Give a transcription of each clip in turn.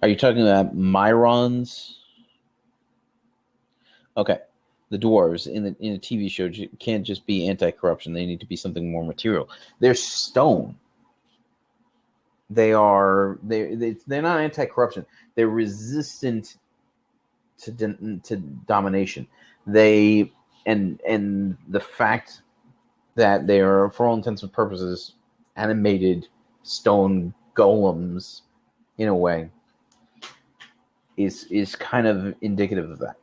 Are you talking about Myrons? Okay. The dwarves in a TV show can't just be anti-corruption. They need to be something more material. They're stone. They're not anti-corruption. They're resistant to domination. They and the fact that they are, for all intents and purposes, animated stone golems, in a way, is kind of indicative of that.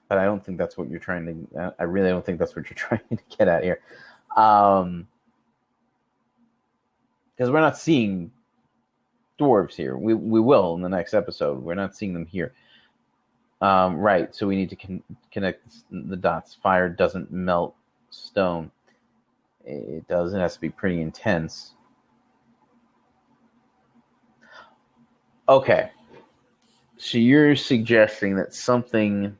But I don't think that's what you're trying to. I really don't think that's what you're trying to get at here, because we're not seeing dwarves here. We will in the next episode. We're not seeing them here. Right. So we need to connect the dots. Fire doesn't melt stone. It does. It has to be pretty intense. Okay. So you're suggesting that something...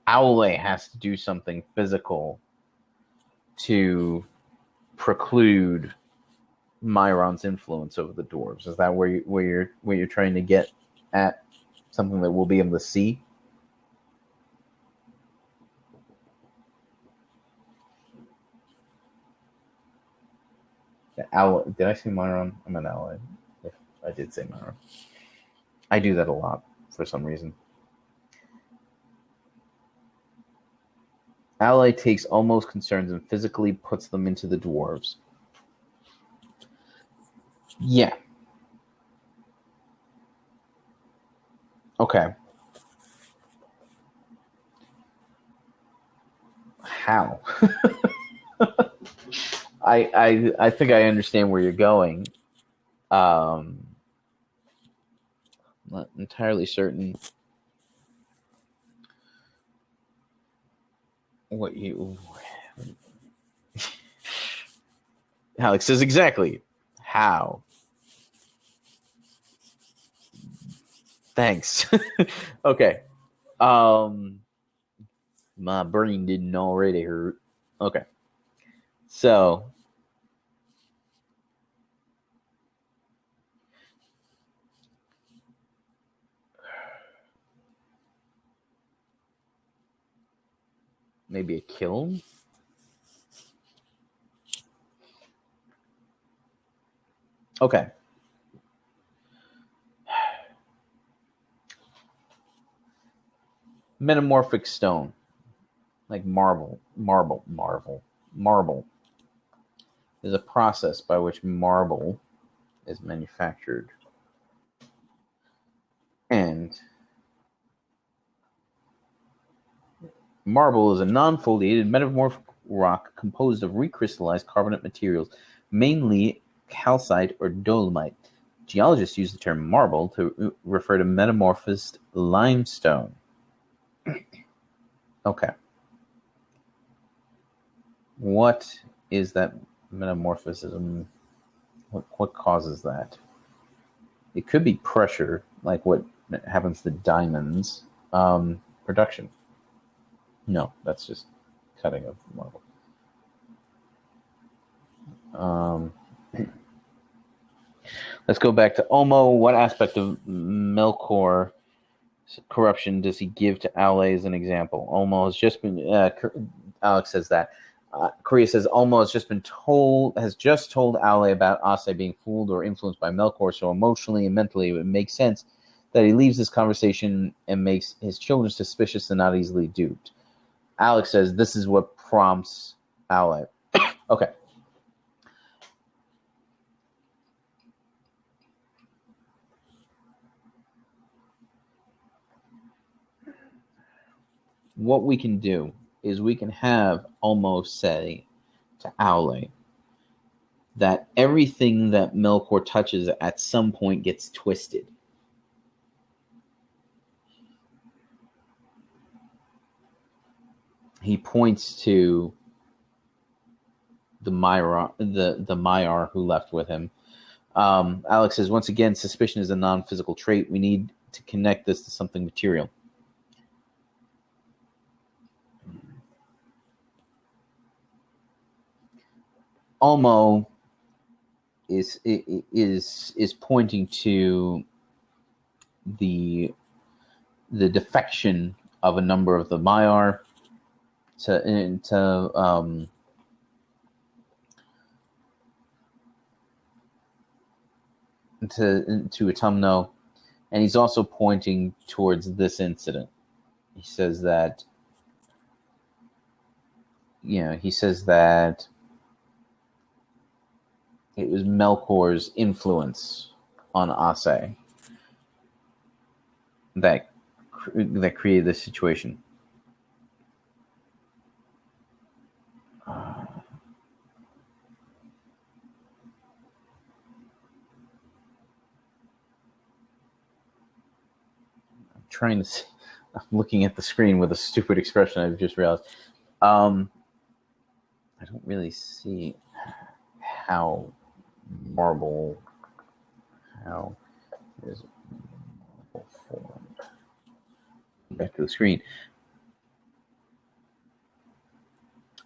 Owlay has to do something physical to preclude Myron's influence over the dwarves. Is that where you're trying to get at? Something that we'll be able to see? Did I say Myron? I'm an ally. If I did say Myron. I do that a lot for some reason. Ally takes almost concerns and physically puts them into the dwarves. Yeah. Okay. How? I think I understand where you're going. Not entirely certain what you... Alex says exactly. How? Thanks. Okay. My brain didn't already hurt. Okay. So... maybe a kiln? Okay. Metamorphic stone. Like marble. There's a process by which marble is manufactured. And marble is a non-foliated metamorphic rock composed of recrystallized carbonate materials, mainly calcite or dolomite. Geologists use the term marble to refer to metamorphosed limestone. Okay. What is that metamorphism? What causes that? It could be pressure, like what happens to diamonds. Production. No, that's just cutting of marble. Let's go back to Omo. What aspect of Melkor corruption does he give to Owlay as an example? Omo has just been... Alex says that. Korea says Omo has just told Owlay about Ase being fooled or influenced by Melkor, so emotionally and mentally it makes sense that he leaves this conversation and makes his children suspicious and not easily duped. Alex says this is what prompts Owlay. Okay. What we can do is we can have almost say to Owlay that everything that Melkor touches at some point gets twisted. He points to the Maiar who left with him. Alex says, once again, suspicion is a non-physical trait. We need to connect this to something material. Ulmo is pointing to the defection of a number of the Maiar to Autumno, and he's also pointing towards this incident. He says that it was Melkor's influence on Ase that created this situation. Trying to see. I'm looking at the screen with a stupid expression I've just realized. I don't really see how is marble formed. Back to the screen.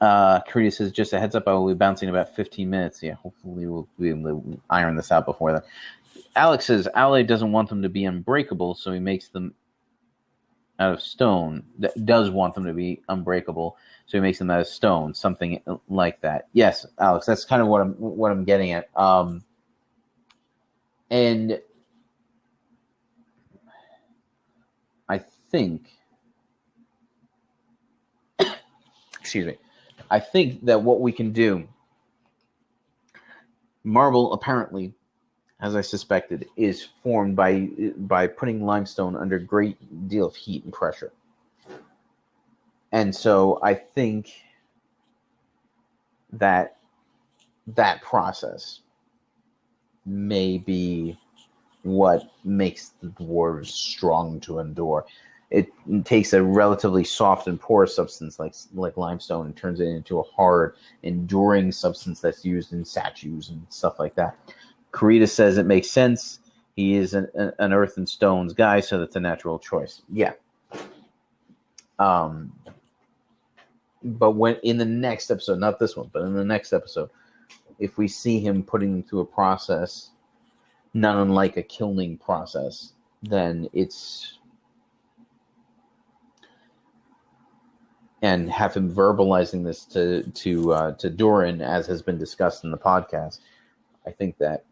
Karita says, just a heads up, I will be bouncing in about 15 minutes. Yeah, hopefully we'll be able to iron this out before then. Alex says, Ale doesn't want them to be unbreakable, so he makes them out of stone. That does want them to be unbreakable, so he makes them out of stone, something like that. Yes, Alex, that's kind of what I'm getting at. And I think, excuse me, I think that what we can do, marble apparently, as I suspected, is formed by putting limestone under a great deal of heat and pressure. And so I think that process may be what makes the dwarves strong to endure. It takes a relatively soft and porous substance like limestone and turns it into a hard, enduring substance that's used in statues and stuff like that. Karita says it makes sense. He is an earth and stones guy, so that's a natural choice. Yeah. But when in the next episode, not this one, but in the next episode, if we see him putting them through a process, not unlike a kilning process, then it's, and have him verbalizing this to Doran, as has been discussed in the podcast, I think that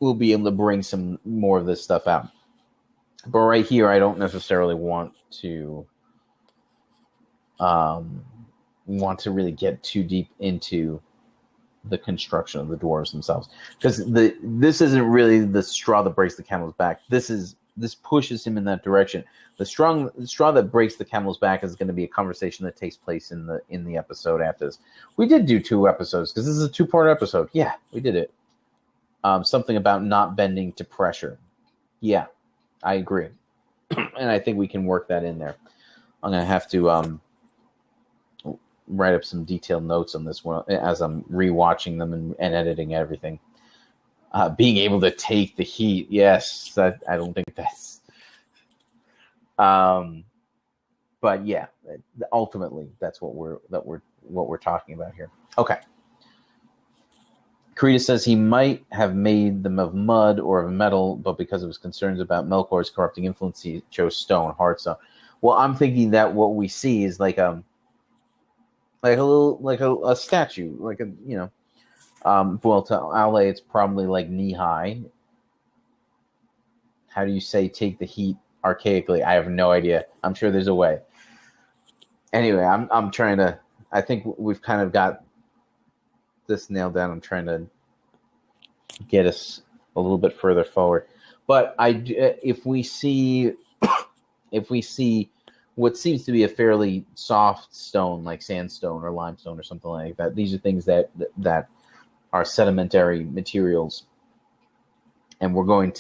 we'll be able to bring some more of this stuff out. But right here, I don't necessarily want to really get too deep into the construction of the dwarves themselves, because this isn't really the straw that breaks the camel's back. This pushes him in that direction. The straw that breaks the camel's back is going to be a conversation that takes place in the episode after this. We did do 2 episodes because this is a 2-part episode. Yeah, we did it. Something about not bending to pressure. Yeah, I agree, and I think we can work that in there. I'm going to have to write up some detailed notes on this one as I'm rewatching them and editing everything. Being able to take the heat, yes, I don't think that's. But yeah, ultimately, that's what we're talking about here. Okay. Karita says he might have made them of mud or of metal, but because of his concerns about Melkor's corrupting influence, he chose stone, hard stone. Well, I'm thinking that what we see is like a statue, like a well, to Ale, it's probably like knee high. How do you say take the heat archaically? I have no idea. I'm sure there's a way. Anyway, I'm trying to. I think we've kind of got this nailed down. I'm trying to get us a little bit further forward. But if we see what seems to be a fairly soft stone, like sandstone or limestone or something like that, these are things that are sedimentary materials, and we're going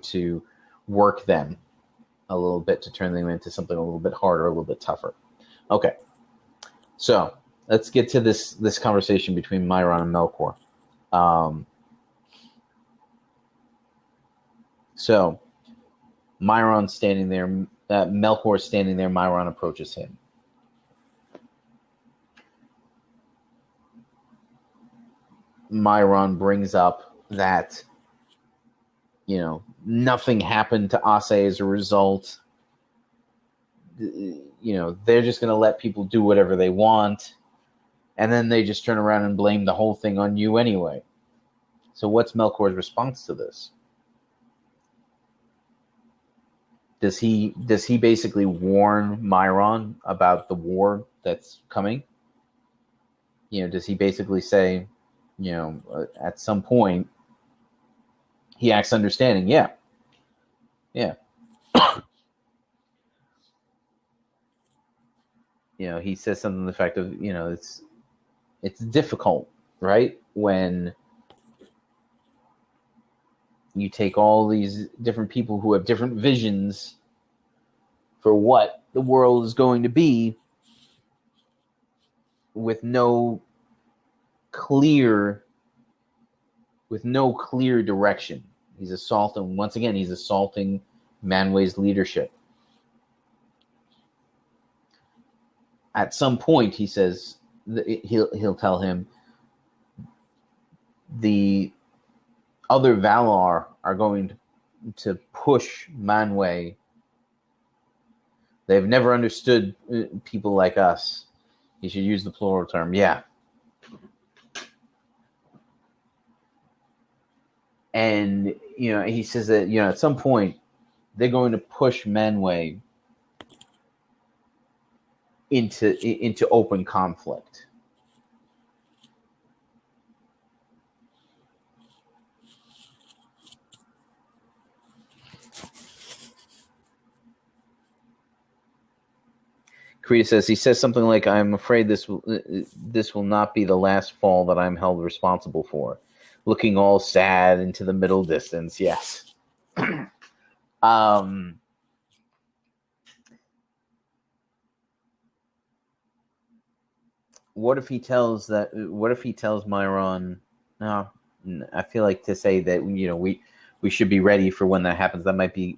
to work them a little bit to turn them into something a little bit harder, a little bit tougher. Okay, so let's get to this conversation between Myron and Melkor. So Myron's standing there. Melkor's standing there. Myron approaches him. Myron brings up that, nothing happened to Ase as a result. They're just going to let people do whatever they want, and then they just turn around and blame the whole thing on you anyway. So what's Melkor's response to this? Does he basically warn Myron about the war that's coming? Does he basically say, at some point, he acts understanding? Yeah. He says something to the fact of, it's difficult, right? When you take all these different people who have different visions for what the world is going to be with no clear direction. He's assaulting Manway's leadership. At some point, he says, he'll tell him, the other Valar are going to push Manway. They've never understood people like us. You should use the plural term. Yeah. And, he says that, at some point, they're going to push Manway into open conflict. Krita says, he says something like, I'm afraid this will not be the last fall that I'm held responsible for. Looking all sad into the middle distance. Yes. What if he tells Myron, no, I feel like to say that, we should be ready for when that happens. That might be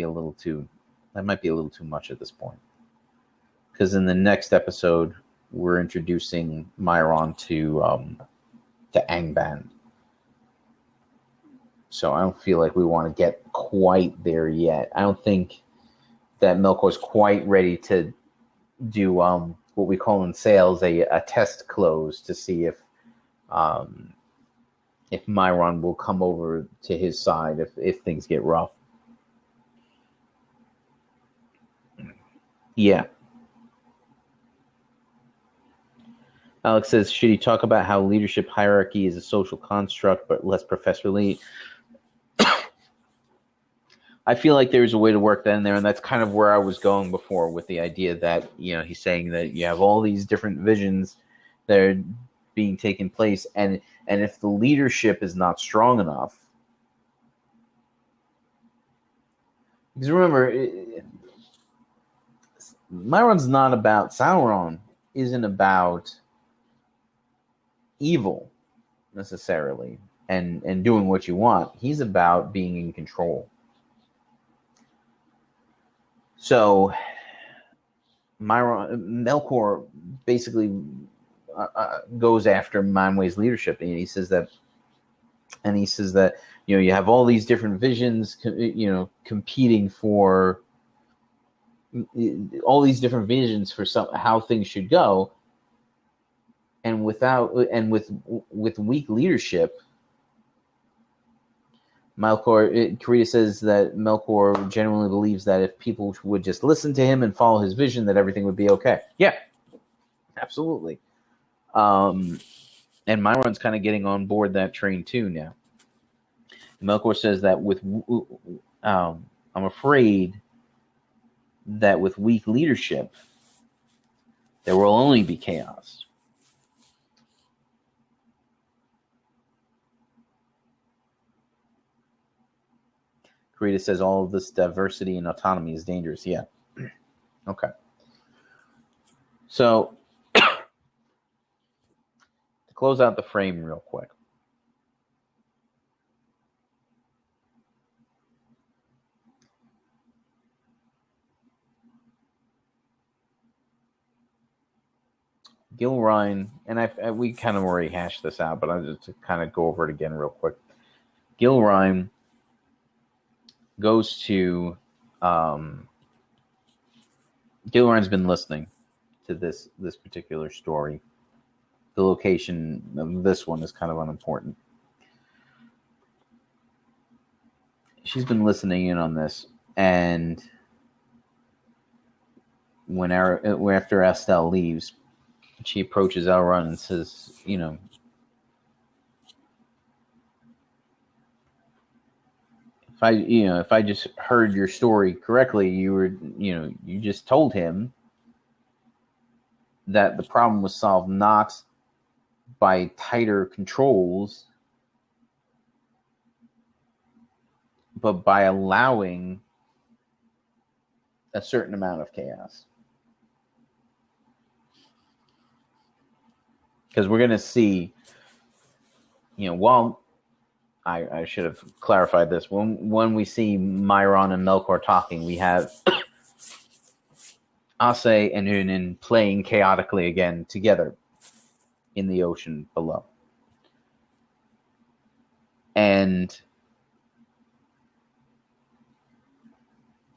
a little too much at this point. Because in the next episode, we're introducing Myron to Angband. So I don't feel like we want to get quite there yet. I don't think that Melkor's quite ready to do what we call in sales a test close to see if Myron will come over to his side if things get rough. Yeah. Alex says, should he talk about how leadership hierarchy is a social construct but less professionally? I feel like there's a way to work that in there, and that's kind of where I was going before with the idea that, he's saying that you have all these different visions that are being taken place, and if the leadership is not strong enough, because remember, Sauron isn't about evil necessarily and doing what you want. He's about being in control. So Melkor basically goes after Manway's leadership, and he says that you have all these different visions, competing for all these different visions for how things should go, and with weak leadership, Karita says that Melkor genuinely believes that if people would just listen to him and follow his vision, that everything would be okay. Yeah, absolutely. And Myron's kind of getting on board that train too now. Melkor says that I'm afraid that with weak leadership, there will only be chaos. Karita says all of this diversity and autonomy is dangerous. Yeah. Okay. So, to close out the frame real quick. Gilrine, and we kind of already hashed this out, but I'll just to kind of go over it again real quick. Gilrine goes to Gilrine's been listening to this particular story. The location of this one is kind of unimportant. She's been listening in on this, and after Estelle leaves, she approaches Elrond and says, if I just heard your story correctly, you just told him that the problem was solved not by tighter controls, but by allowing a certain amount of chaos. Because we're going to see, while I should have clarified this, when we see Myron and Melkor talking, we have Ase and Unin playing chaotically again together in the ocean below. And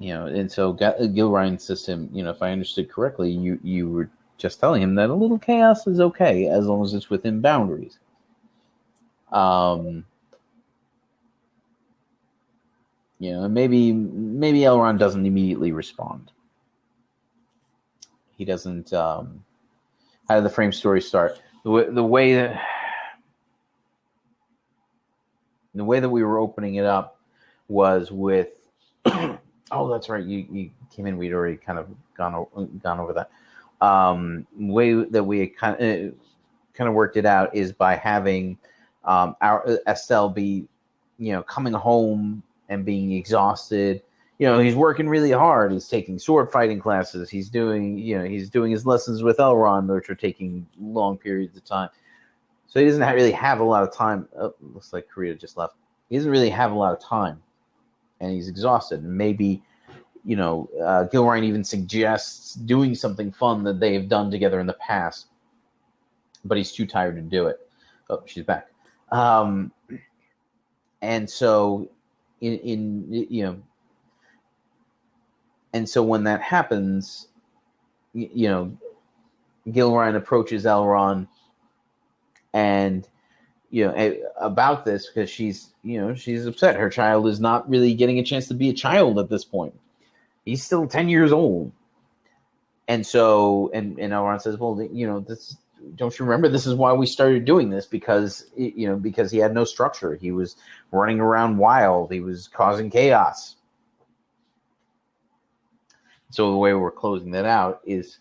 and so Gilrine says to him, if I understood correctly, you were just telling him that a little chaos is okay as long as it's within boundaries. Maybe Elrond doesn't immediately respond. He doesn't. How did the frame story start? The way that we were opening it up was with. Oh, that's right. You came in. We'd already kind of gone over that. Way that we kind of worked it out is by having our Estelle be, coming home and being exhausted. He's working really hard. He's taking sword fighting classes. He's doing his lessons with Elrond, which are taking long periods of time. So he doesn't really have a lot of time. Oh, looks like Karita just left. He doesn't really have a lot of time, and he's exhausted. And maybe, Gilrine even suggests doing something fun that they have done together in the past, but he's too tired to do it. Oh, she's back. And so, and so when that happens, Gilrine approaches Elrond and about this because she's upset. Her child is not really getting a chance to be a child at this point. He's still 10 years old. And so, and Elrond says, well, this, don't you remember? This is why we started doing this, because he had no structure. He was running around wild. He was causing chaos. So the way we're closing that out is,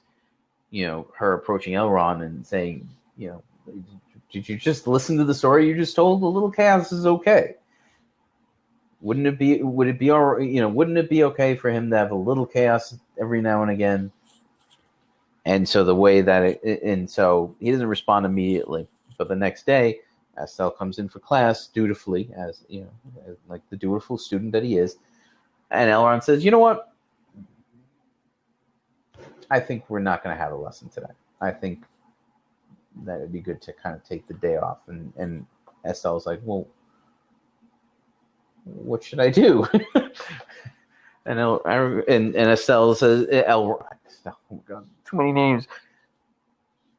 her approaching Elrond and saying, did you just listen to the story you just told? A little chaos is okay. Wouldn't it be okay for him to have a little chaos every now and again? And so the way that and so he doesn't respond immediately, but the next day, Estelle comes in for class dutifully, as like the dutiful student that he is, and Elrond says, "You know what? I think we're not going to have a lesson today. I think that it'd be good to kind of take the day off." And Estelle's like, "Well, what should I do?" and Estelle says, "Oh my God, too many names."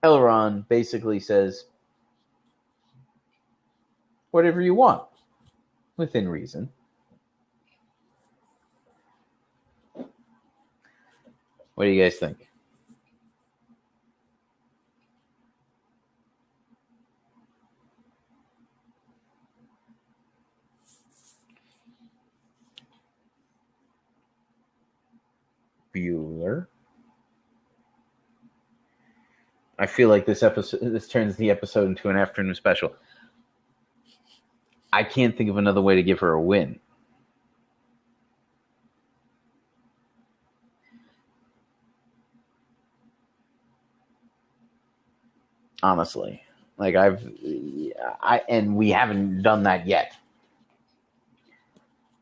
Elrond basically says, "Whatever you want, within reason." What do you guys think? Bueller. I feel like this turns the episode into an afternoon special. I can't think of another way to give her a win. Honestly, like and we haven't done that yet.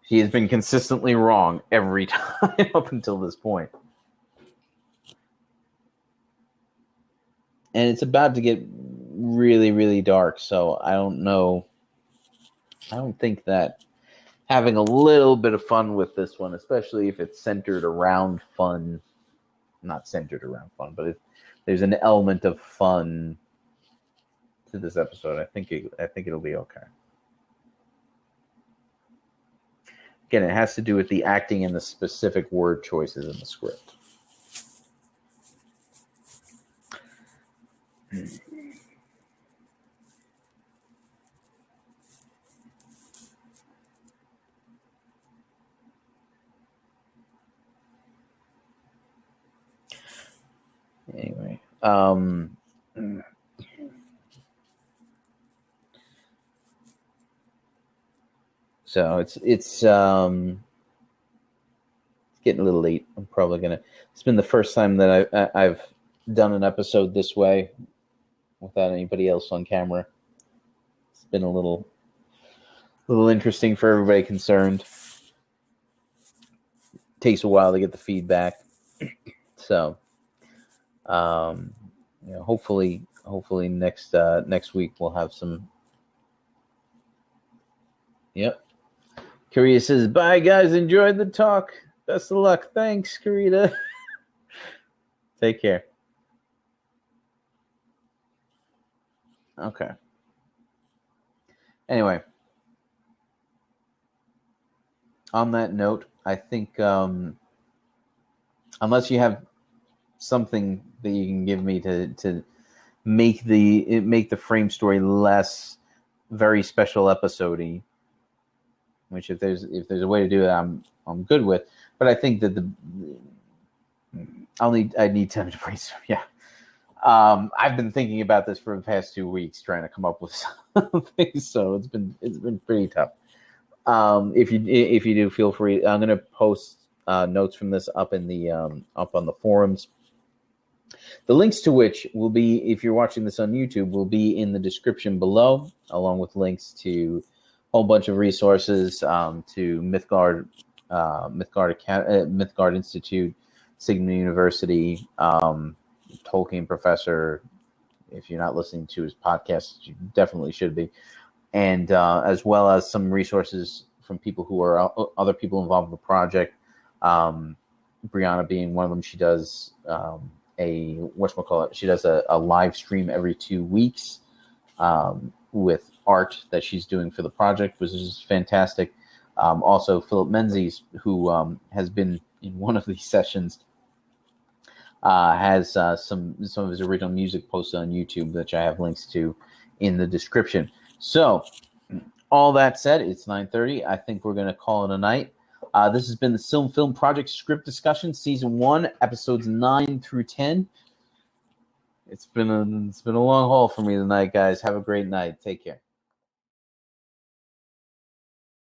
She has been consistently wrong every time up until this point. And it's about to get really, really dark, so I don't know. I don't think that having a little bit of fun with this one, especially if it's centered around fun, not centered around fun, but there's an element of fun to this episode. I think it'll be okay. Again, it has to do with the acting and the specific word choices in the script. Anyway, so it's getting a little late. I'm probably gonna. It's been the first time that I've done an episode this way without anybody else on camera. It's been a little interesting for everybody concerned. Takes a while to get the feedback, so hopefully next week we'll have some. Yep. Karita says, "Bye guys, enjoyed the talk. Best of luck." Thanks, Karita. Take care. Okay. Anyway, on that note, I think unless you have something that you can give me to make the frame story less very special episode-y, which if there's a way to do it, I'm good with. But I think that I need time to brainstorm. Yeah. I've been thinking about this for the past 2 weeks, trying to come up with something. So it's been pretty tough. If you do, feel free. I'm gonna post notes from this up in the up on the forums. The links to which will be, if you're watching this on YouTube, will be in the description below, along with links to a whole bunch of resources to Mythgard Institute, Sigma University, Tolkien Professor. If you're not listening to his podcast, you definitely should be. And as well as some resources from people who are other people involved in the project. Brianna being one of them. She does she does a live stream every 2 weeks with art that she's doing for the project, which is fantastic. Also, Philip Menzies, who has been in one of these sessions, has some of his original music posted on YouTube, which I have links to in the description. So, all that said, it's 9:30. I think we're going to call it a night. This has been the SilmFilm Project Script Discussion, Season 1, Episodes 9 through 10. It's been a long haul for me tonight, guys. Have a great night. Take care.